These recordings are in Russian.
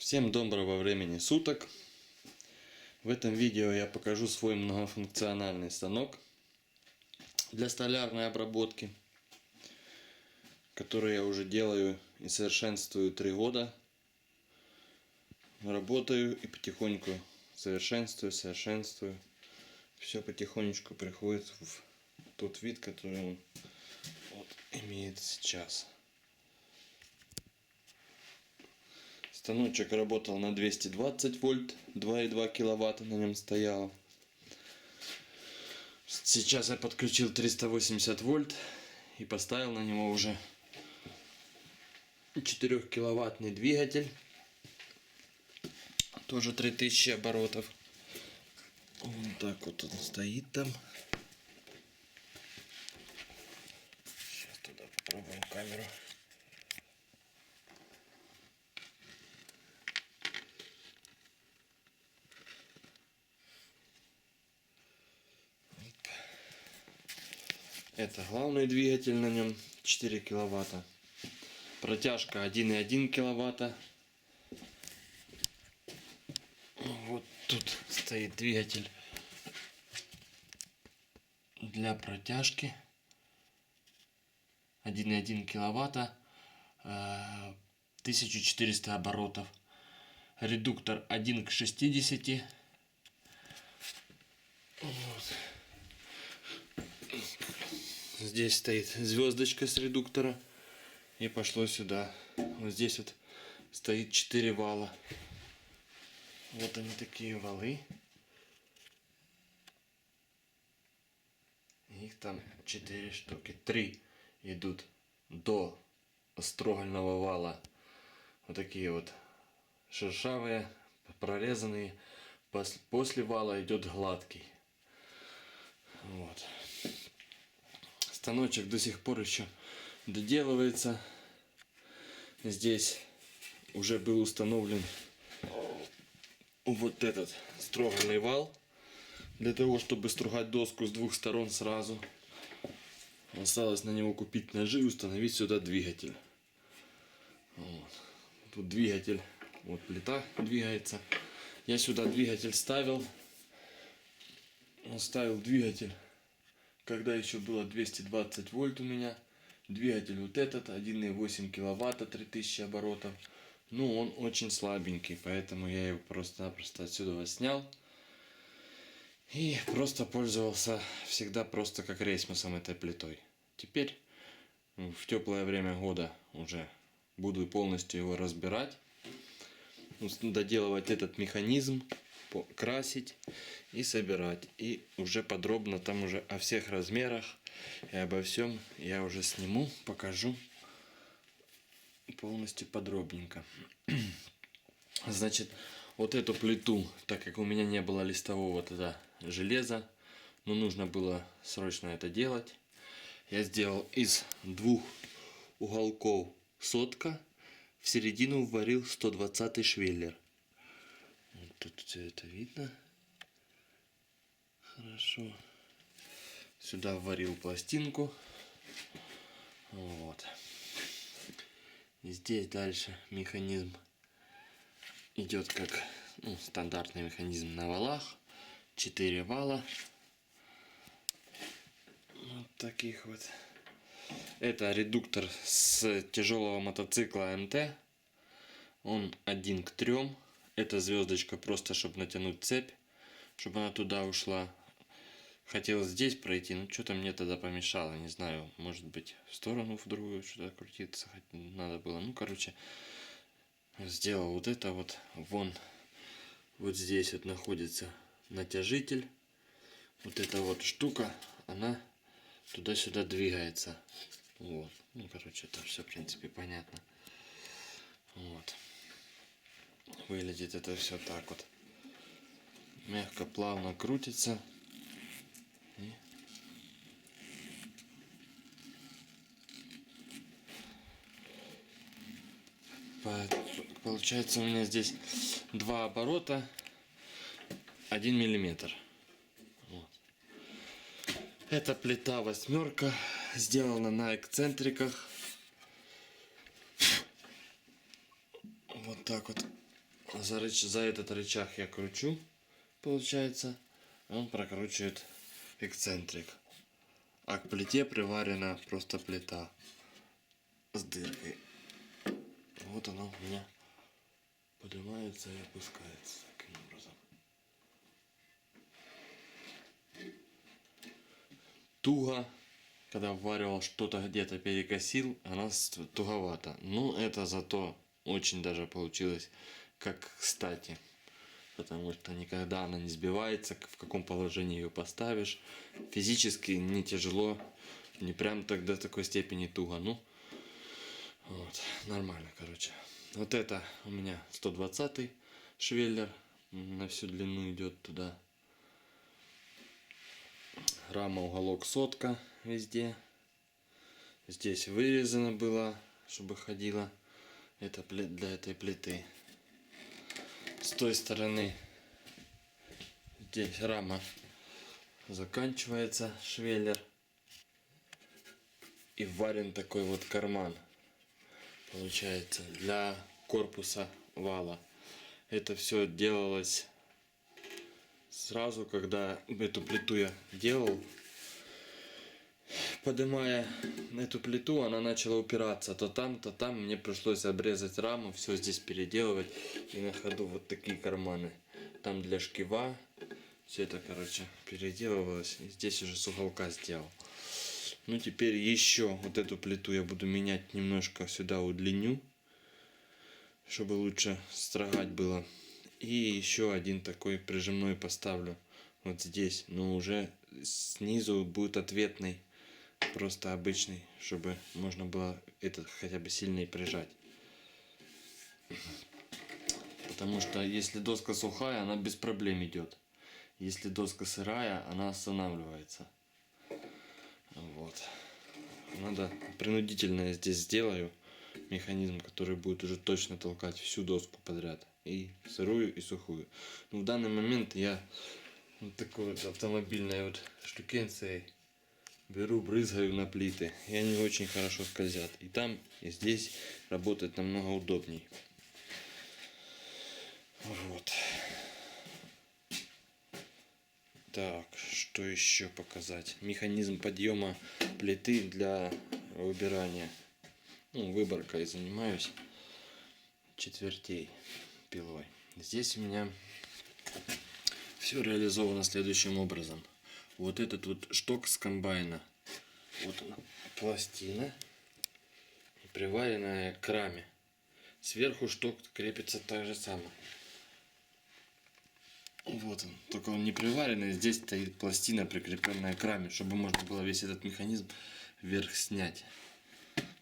Всем доброго времени суток. В этом видео я покажу свой многофункциональный станок для столярной обработки, который я уже делаю и совершенствую 3 года. Работаю и потихоньку совершенствую. Все потихонечку приходит в тот вид, который он имеет сейчас. Станочек работал на 220 вольт, 2,2 киловатта на нем стояло. Сейчас я подключил 380 вольт и поставил на него уже 4-киловаттный двигатель. Тоже 3000 оборотов. Вот так вот он стоит там. Сейчас туда попробуем камеру. Это главный двигатель на нем, 4 киловатта. Протяжка 1,1 киловатта. Вот тут стоит двигатель для протяжки. 1,1 киловатта, 1400 оборотов. Редуктор 1 к 60. Вот. Здесь стоит звездочка с редуктора. И пошло сюда. Вот здесь вот стоит 4 вала. Вот они такие валы. Их там 4 штуки. 3 идут до строгального вала. Вот такие вот шершавые, прорезанные. После вала идет гладкий. Вот. Станочек до сих пор еще доделывается. Здесь уже был установлен вот этот строгальный вал, для того, чтобы стругать доску с двух сторон сразу. Осталось на него купить ножи и установить сюда двигатель. Вот. Тут двигатель, вот плита двигается. Я сюда двигатель ставил. Ставил двигатель, когда еще было 220 вольт у меня. Двигатель вот этот, 1,8 киловатта, 3000 оборотов. Ну, он очень слабенький, поэтому я его просто-напросто отсюда снял. И просто пользовался всегда просто как рейсмусом этой плитой. Теперь в теплое время года уже буду полностью его разбирать. Доделывать этот механизм, красить и собирать. И уже подробно там уже о всех размерах и обо всем я уже сниму, покажу полностью подробненько. Значит, вот эту плиту, так как у меня не было листового тогда железа, но нужно было срочно это делать, я сделал из 2 уголков сотка, в середину вварил 120 швеллер. Вот тут все это видно. Хорошо. Сюда вварил пластинку. Вот. И здесь дальше механизм идет как стандартный механизм на валах. 4 вала. Вот таких вот. Это редуктор с тяжелого мотоцикла МТ. Он 1 к 3. Это звездочка просто, чтобы натянуть цепь, чтобы она туда ушла. Хотел здесь пройти, но что-то мне тогда помешало. Не знаю, может быть в сторону, в другую что-то крутиться надо было. Ну, короче, сделал вот это вот. Вон, вот здесь вот находится натяжитель. Вот эта вот штука, она туда-сюда двигается. Вот. Ну, короче, это все, в принципе, понятно. Вот. Выглядит это все так вот. Мягко, плавно крутится. И получается у меня здесь 2 оборота, 1 миллиметр. Вот. Это плита 8, сделана на эксцентриках. Вот так вот За этот рычаг я кручу, получается, он прокручивает эксцентрик. А к плите приварена просто плита с дыркой. Вот она у меня поднимается и опускается таким образом. Туго, когда вваривал, что-то где-то перекосил, она туговато. Но это зато очень даже получилось как кстати. Потому что никогда она не сбивается, в каком положении ее поставишь. Физически не тяжело, не прям так до такой степени туго. Ну, вот, нормально, короче. Вот это у меня 120 швеллер, на всю длину идет туда. Рама уголок сотка везде. Здесь вырезано было, чтобы ходила. Это для этой плиты. С той стороны здесь рама заканчивается, швеллер. И варен такой вот карман. Получается для корпуса вала. Это все делалось сразу, когда эту плиту я делал. Поднимая эту плиту, она начала упираться то там, то там. Мне пришлось обрезать раму, все здесь переделывать. И на ходу вот такие карманы. Там для шкива. Все это, короче, переделывалось. И здесь уже с уголка сделал. Ну, теперь еще вот эту плиту я буду менять немножко, сюда удлиню, чтобы лучше строгать было. И еще один такой прижимной поставлю вот здесь. Но уже снизу будет ответный, просто обычный, чтобы можно было этот хотя бы сильнее прижать. Потому что если доска сухая, она без проблем идет. Если доска сырая, она останавливается. Вот. Надо принудительно я здесь сделаю механизм, который будет уже точно толкать всю доску подряд. И сырую, и сухую. Но в данный момент я вот такой вот автомобильной вот штукенцией беру, брызгаю на плиты. И они очень хорошо скользят. И там, и здесь работать намного удобней. Вот. Так, что еще показать? Механизм подъема плиты для выбирания. Ну, выборкой занимаюсь четвертей пилой. Здесь у меня все реализовано следующим образом. Вот этот вот шток с комбайна. Вот она, пластина, приваренная к раме. Сверху шток крепится так же самое. Вот он, только он не приваренный, здесь стоит пластина, прикрепленная к раме, чтобы можно было весь этот механизм вверх снять.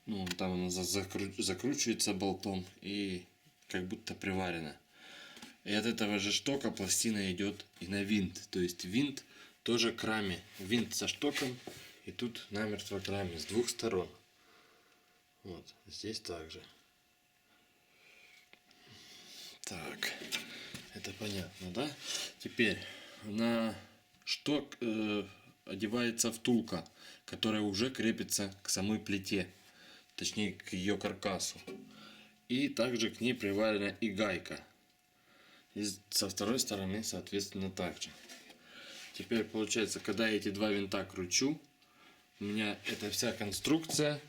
Ну, там она закручивается болтом и как будто приварена. И от этого же штока пластина идет и на винт. То есть винт тоже к раме. Винт со штоком и тут намертво к раме с двух сторон. Вот, здесь также. Так. Это понятно, да? Теперь на шток одевается втулка, которая уже крепится к самой плите, точнее к ее каркасу. И также к ней приварена и гайка. И со второй стороны, соответственно, также. Теперь получается, когда я эти два винта кручу, у меня эта вся конструкция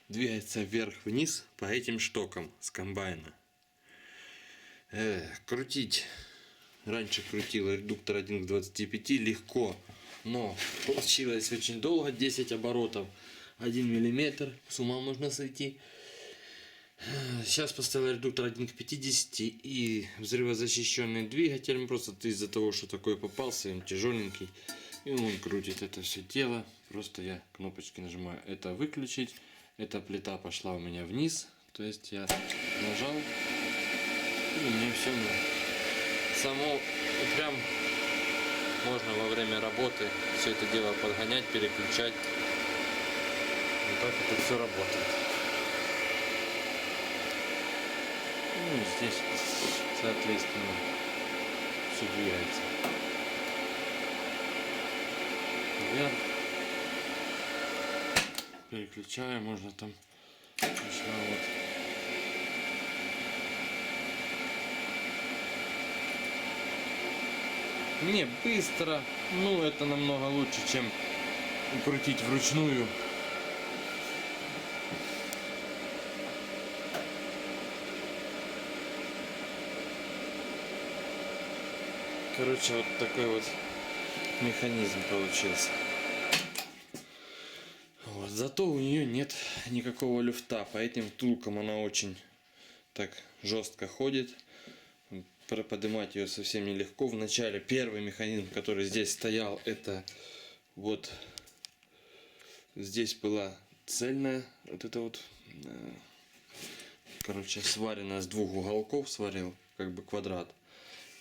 двигается вверх-вниз по этим штокам с комбайна. Крутить. Раньше крутил редуктор 1 к 25 легко, но получилось очень долго, 10 оборотов, 1 миллиметр, с ума можно сойти. Сейчас поставил редуктор 1 к 50 и взрывозащищенный двигатель, просто из-за того, что такой попался, он тяжеленький, и он крутит это все дело. Просто я кнопочки нажимаю, это выключить, эта плита пошла у меня вниз, то есть я нажал. И у меня все само прям можно во время работы все это дело подгонять, переключать. Вот так это все работает. Ну и здесь, соответственно, все двигается вверх. Переключаю, можно там вот. Не быстро, ну это намного лучше, чем крутить вручную. Короче, вот такой вот механизм получился. Вот. Зато у нее нет никакого люфта, по этим втулкам она очень так жестко ходит. Поднимать ее совсем нелегко. Вначале первый механизм, который здесь стоял, это вот здесь была цельная, вот это вот, короче, сварена с двух уголков, сварил как бы квадрат.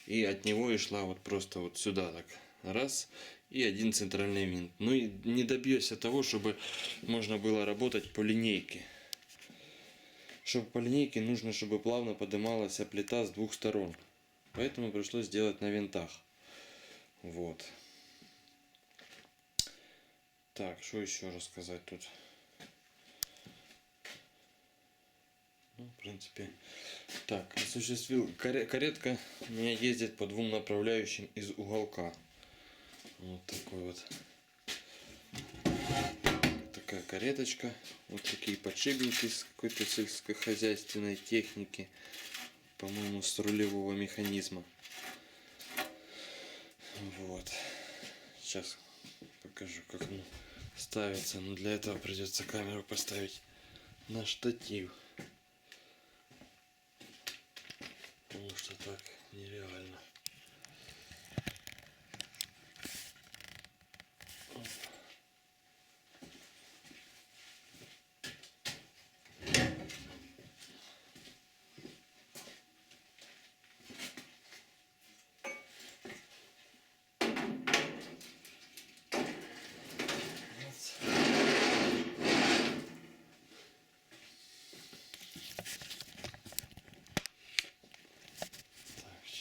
И от него и шла вот просто вот сюда так, раз, и один центральный винт. Ну и не добьешься того, чтобы можно было работать по линейке. Чтобы по линейке нужно, чтобы плавно поднималась плита с двух сторон. Поэтому пришлось сделать на винтах. Вот. Так, что еще рассказать тут? Ну, в принципе. Так, осуществил. Каретка у меня ездит по двум направляющим из уголка. Вот такой вот. Такая кареточка. Вот такие подшипники с какой-то сельскохозяйственной техники. По-моему, с рулевого механизма. Вот. Сейчас покажу, как оно ставится. Но для этого придется камеру поставить на штатив. Потому что так нереально.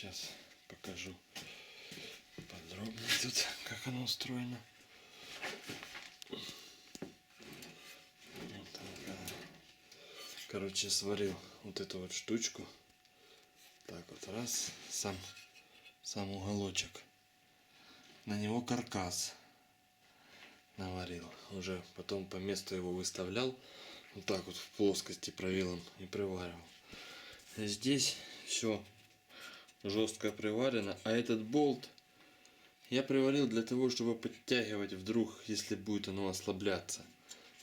Сейчас покажу подробнее тут, как оно устроено. Вот так, короче, сварил вот эту вот штучку. Так вот, раз, сам уголочек. На него каркас наварил. Уже потом по месту его выставлял. Вот так вот в плоскости провилом и приваривал. Здесь все жестко приварено, а этот болт я приварил для того, чтобы подтягивать вдруг, если будет оно ослабляться,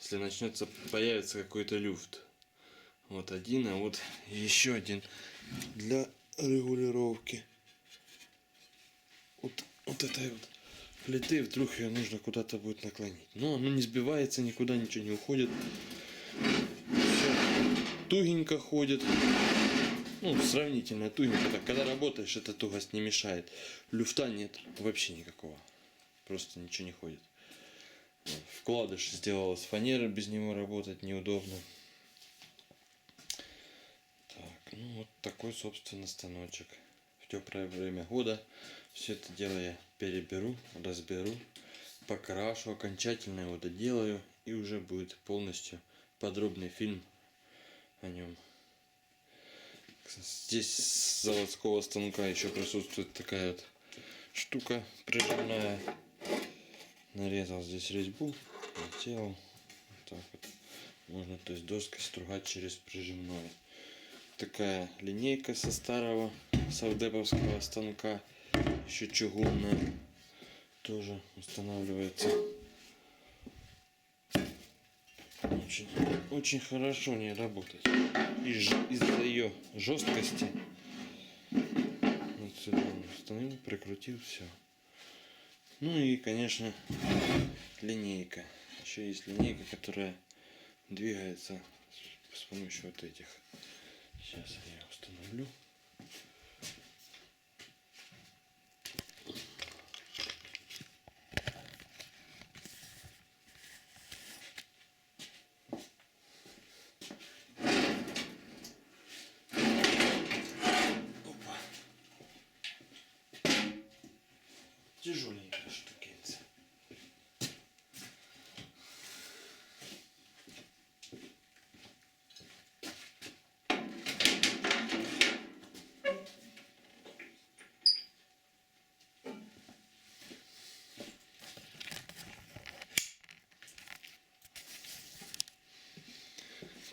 если начнется появится какой-то люфт. Вот один, а вот еще один для регулировки вот этой вот плиты, вдруг ее нужно куда-то будет наклонить. Но оно не сбивается, никуда ничего не уходит. Все тугенько ходит. Ну, сравнительно тугенько. Так, когда работаешь, эта тугость не мешает. Люфта нет вообще никакого. Просто ничего не ходит. Вкладыш сделал из фанеры, без него работать неудобно. Так, ну вот такой, собственно, станочек. В теплое время года все это дело я переберу, разберу, покрашу, окончательно его доделаю, и уже будет полностью подробный фильм о нем. Здесь с заводского станка еще присутствует такая вот штука прижимная. Нарезал здесь резьбу, сделал вот так вот. Можно, то есть, доской стругать через прижимное. Такая линейка со старого совдеповского станка, еще чугунная, тоже устанавливается. Очень хорошо не работать. Из-за ее жесткости вот сюда установил, прикрутил, все. Ну и, конечно, линейка. Еще есть линейка, которая двигается с помощью вот этих. Сейчас я установлю. Тяжеленькая штукенция.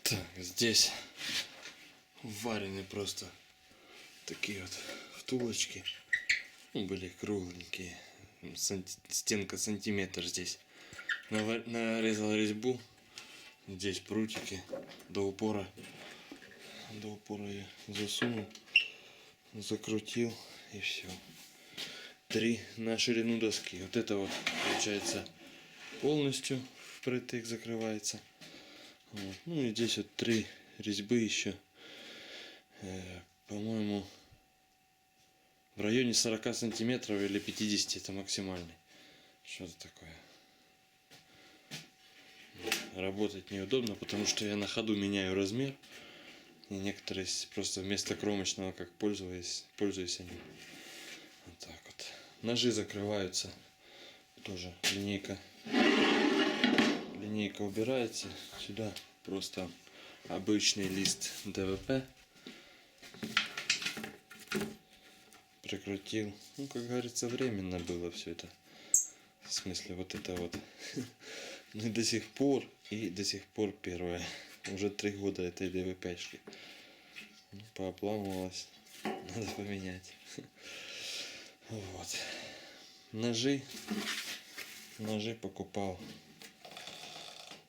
Так, здесь варены просто такие вот втулочки. Ну, были кругленькие. Стенка сантиметр здесь. Нарезал резьбу. Здесь прутики до упора. До упора я засунул, закрутил и все. 3 на ширину доски. Вот это вот получается полностью впритык закрывается. Вот. Ну и здесь вот 3 резьбы еще. По-моему, в районе 40 сантиметров или 50 это максимальный. Что-то такое. Работать неудобно, потому что я на ходу меняю размер. И некоторые просто вместо кромочного, как пользуюсь они. Вот так вот. Ножи закрываются. Тоже линейка. Линейка убирается. Сюда просто обычный лист ДВП. Прикрутил. Ну, как говорится, временно было все это. В смысле, вот это вот. Ну и до сих пор первое. Уже 3 года этой ДВПшки. Пообламывалась. Надо поменять. Вот. Ножи покупал.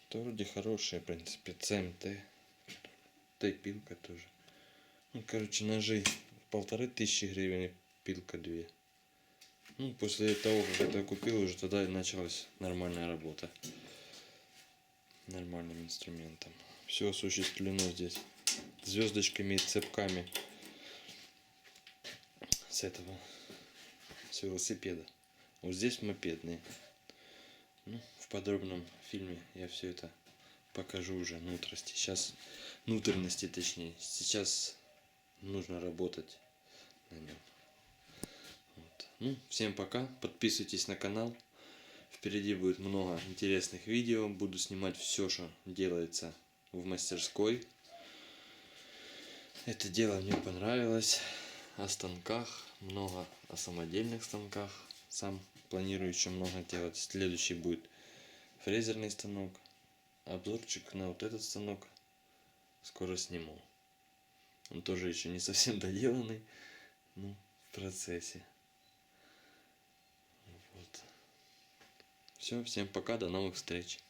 То вроде хорошие, в принципе. ЦМТ. Т-пилка тоже. Ну, короче, ножи 1500 гривен и пилка 2. Ну, после того, как это купил, уже тогда и началась нормальная работа. Нормальным инструментом. Все осуществлено здесь. Звездочками и цепками. С этого. С велосипеда. Вот здесь мопедные. Ну, в подробном фильме я все это покажу уже внутренности. Сейчас внутренности, точнее. Сейчас нужно работать на нем. Вот. Ну, всем пока. Подписывайтесь на канал. Впереди будет много интересных видео. Буду снимать все, что делается в мастерской. Это дело мне понравилось. О станках. Много о самодельных станках. Сам планирую еще много делать. Следующий будет фрезерный станок. Обзорчик на вот этот станок скоро сниму. Он тоже еще не совсем доделанный. Ну, в процессе. Вот. Все, всем пока, до новых встреч.